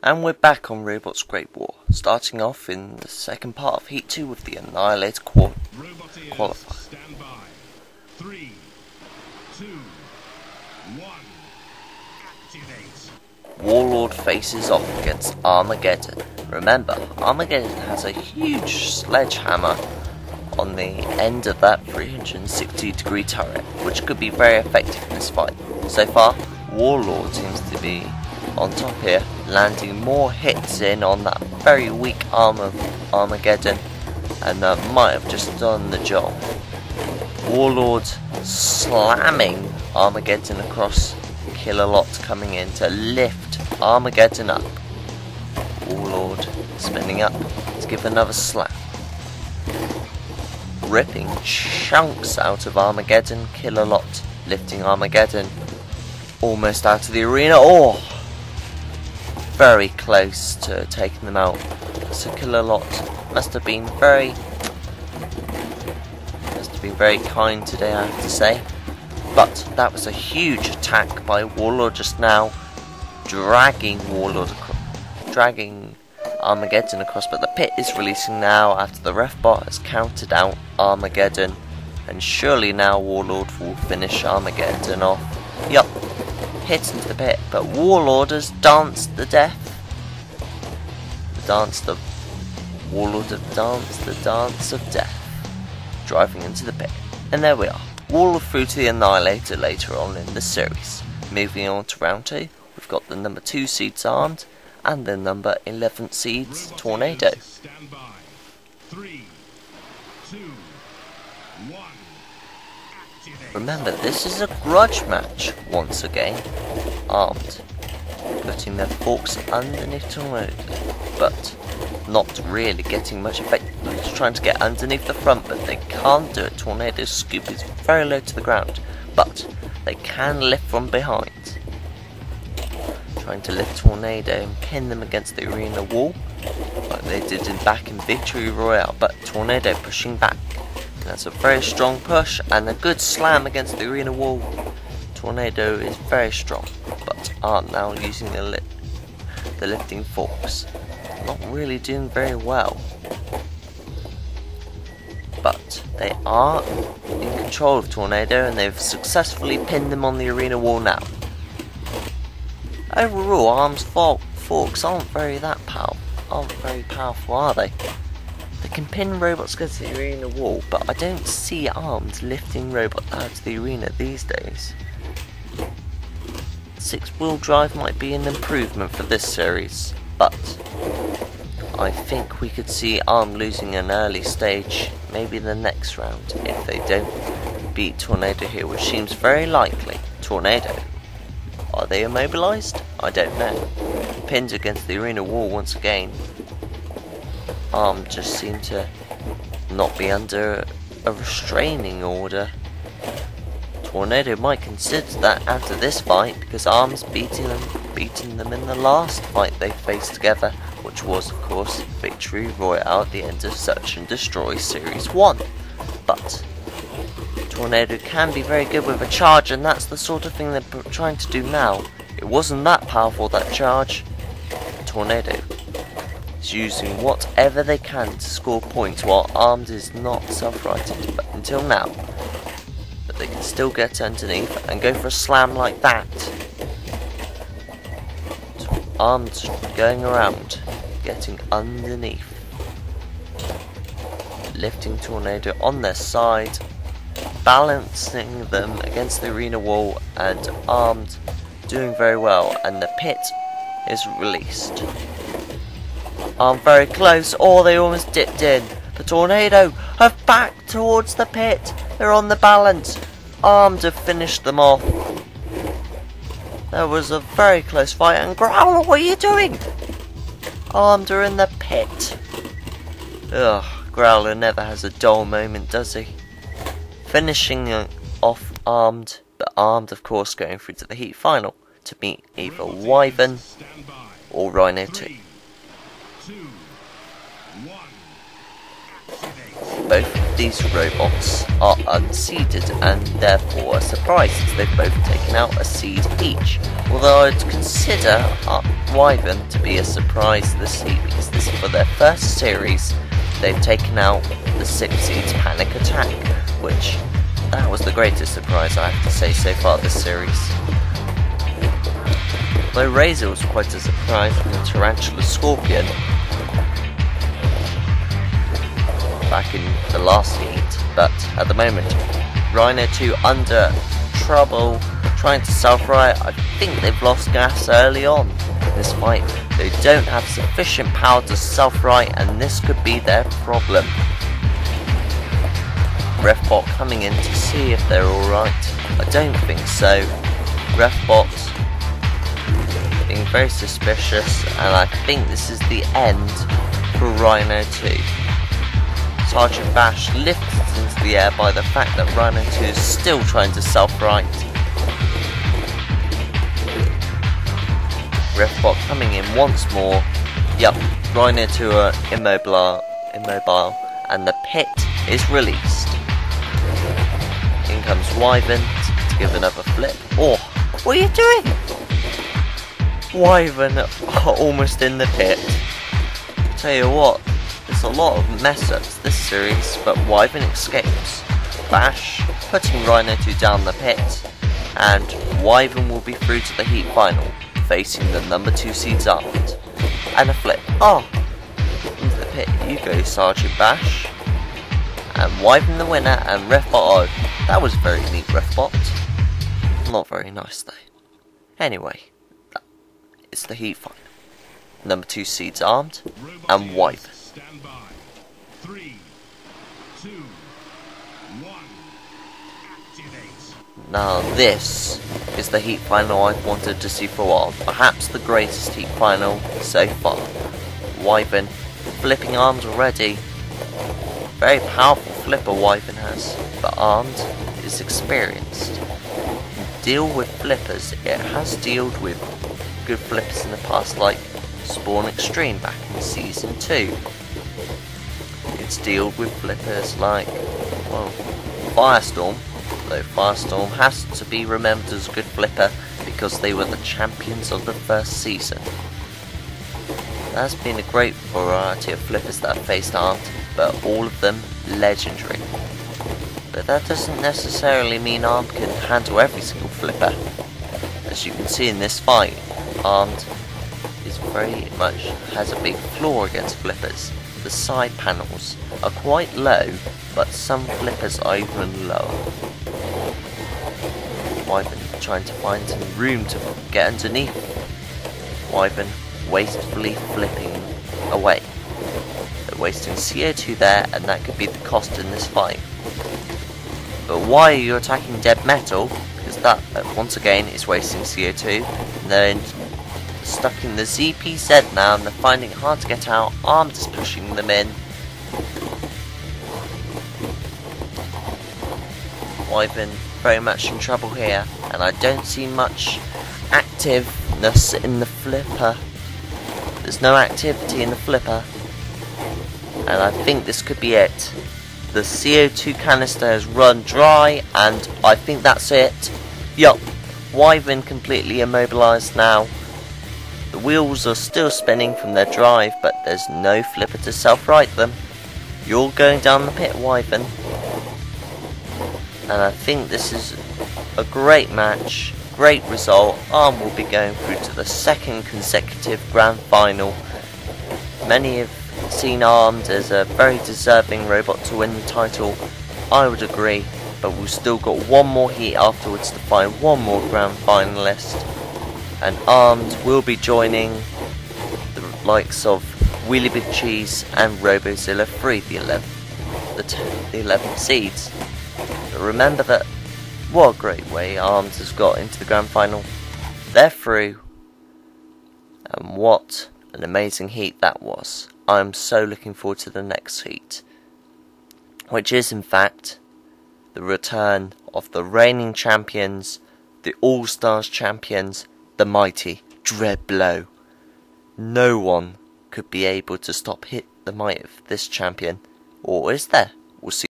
And we're back on Robot's Great War, starting off in the second part of Heat 2 with the Annihilator qualifier. Stand by. 3, 2, 1. Activate. Warlord faces off against Ammargeddon. Remember, Ammargeddon has a huge sledgehammer on the end of that 360-degree turret, which could be very effective in this fight. So far, Warlord seems to be on top here, landing more hits in on that very weak arm of Ammargeddon, and might have just done the job. Warlord slamming Ammargeddon across, kill a lot coming in to lift Ammargeddon up. Warlord spinning up to give another slap, ripping chunks out of Ammargeddon, kill a lot, lifting Ammargeddon almost out of the arena. Oh! Very close to taking them out. So kill a lot. Must have been very kind today, I have to say. But that was a huge attack by Warlord just now, dragging Ammargeddon across. But the pit is releasing now after the ref bot has counted out Ammargeddon, and surely now Warlord will finish Ammargeddon off. Yup. Hit into the pit, but Warlord has danced the death. Warlord have danced the dance of death, driving into the pit. And there we are. Warlord through to the Annihilator later on in the series. Moving on to round 2, we've got the number 2 seeds armed and the number 11 seeds Tornado. Stand by. 3, 2, 1. Remember, this is a grudge match once again. Armed, putting their forks underneath Tornado, but not really getting much effect. Just trying to get underneath the front, but they can't do it. Tornado's scoop is very low to the ground, but they can lift from behind. Trying to lift Tornado and pin them against the arena wall, like they did back in Victory Royale, but Tornado pushing back. That's a very strong push and a good slam against the arena wall. Tornado is very strong, but aren't now using the lifting forks. Not really doing very well. But they are in control of Tornado, and they've successfully pinned them on the arena wall now. Overall, Arm's forks aren't very powerful, are they? They can pin robots against the arena wall, but I don't see Armed lifting robots out of the arena these days. 6-wheel drive might be an improvement for this series, but I think we could see Armed losing an early stage, maybe the next round, if they don't beat Tornado here, which seems very likely. Tornado, are they immobilized? I don't know. Pinned against the arena wall once again. Armed just seem to not be under a restraining order. Tornado might consider that after this fight, because Arm's beating them in the last fight they faced together, which was of course Victory Royale at the end of Search and Destroy Series 1. But Tornado can be very good with a charge, and that's the sort of thing they're trying to do now. It wasn't that powerful, that charge. Tornado is using whatever they can to score points, while Armed is not self-righted, but until now. But they can still get underneath and go for a slam like that. Armed going around, getting underneath, lifting Tornado on their side, balancing them against the arena wall, and Armed doing very well, and the pit is released. Armed very close. Oh, they almost dipped in. The Tornado have backed towards the pit. They're on the balance. Armed have finished them off. That was a very close fight. And Growler, what are you doing? Armed are in the pit. Ugh, Growler never has a dull moment, does he? Finishing off Armed, but Armed, of course, going through to the heat final to meet either Wyvern or Rhino 2. Both of these robots are unseeded and therefore a surprise as they've both taken out a seed each. Although I'd consider Wyvern to be a surprise this seed because this is for their first series. They've taken out the 6 seeds Panic Attack, which that was the greatest surprise I have to say so far this series. Though Razor was quite a surprise from the Tarantula Scorpion back in the last heat, but at the moment Rhino 2 under trouble trying to self-right. I think they've lost gas early on in this fight. They don't have sufficient power to self-right and this could be their problem. Refbot coming in to see if they're alright. I don't think so. Refbot being very suspicious, and I think this is the end for Rhino 2. Sergeant Bash lifted into the air by the fact that Rhino 2 is still trying to self-right. Refbot coming in once more. Yup, Rhino 2 are immobile, and the pit is released. In comes Wyvern to give another flip. Oh, what are you doing? Wyvern are almost in the pit. Tell you what, there's a lot of mess ups this series, but Wyvern escapes. Bash putting Rhino 2 down the pit, and Wyvern will be through to the heat final, facing the number 2 seeds Armed. And a flip. Oh, into the pit you go, Sergeant Bash. And Wyvern the winner, and Refbot, oh, that was very neat, Refbot. Not very nice though. Anyway, it's the heat final. Number 2 seeds Armed, and Wyvern. Stand by. 3, 2, 1. Activate. Now this is the heat final I've wanted to see for a while. Perhaps the greatest heat final so far. Wyvern flipping Armed already. Very powerful flipper Wyvern has, but Armed is experienced. Deal with flippers. It has dealt with good flippers in the past, like Spawn Extreme back in Season 2. It's dealt with flippers like, well, Firestorm, though Firestorm has to be remembered as a good flipper because they were the champions of the first season. There's been a great variety of flippers that have faced Armed, but all of them legendary. But that doesn't necessarily mean Armed can handle every single flipper. As you can see in this fight, Armed is very much has a big flaw against flippers. The side panels are quite low, but some flippers are even lower. Wyvern trying to find some room to get underneath. Wyvern wastefully flipping away. They're wasting CO2 there, and that could be the cost in this fight. But why are you attacking dead metal? Because that, once again, is wasting CO2. And they're stuck in the ZPZ now, and they're finding it hard to get out. Armed is pushing them in. Wyvern very much in trouble here, and I don't see much activeness in the flipper. There's no activity in the flipper, and I think this could be it. The CO2 canister has run dry, and I think that's it. Yup, Wyvern completely immobilized now. The wheels are still spinning from their drive, but there's no flipper to self-right them. You're going down the pit, Wyvern. And I think this is a great match, great result. Arm will be going through to the second consecutive grand final. Many have seen Armed as a very deserving robot to win the title. I would agree, but we've still got one more heat afterwards to find one more grand finalist. And Armed will be joining the likes of Wheelie Big Cheese and Robozilla 3, the 11th seeds. But remember that what a great way Armed has got into the grand final. They're through, and what an amazing heat that was. I'm so looking forward to the next heat, which is in fact the return of the reigning champions, the All-Stars champions, the mighty Dreadblow. No one could be able to stop the might of this champion, or is there? We'll see.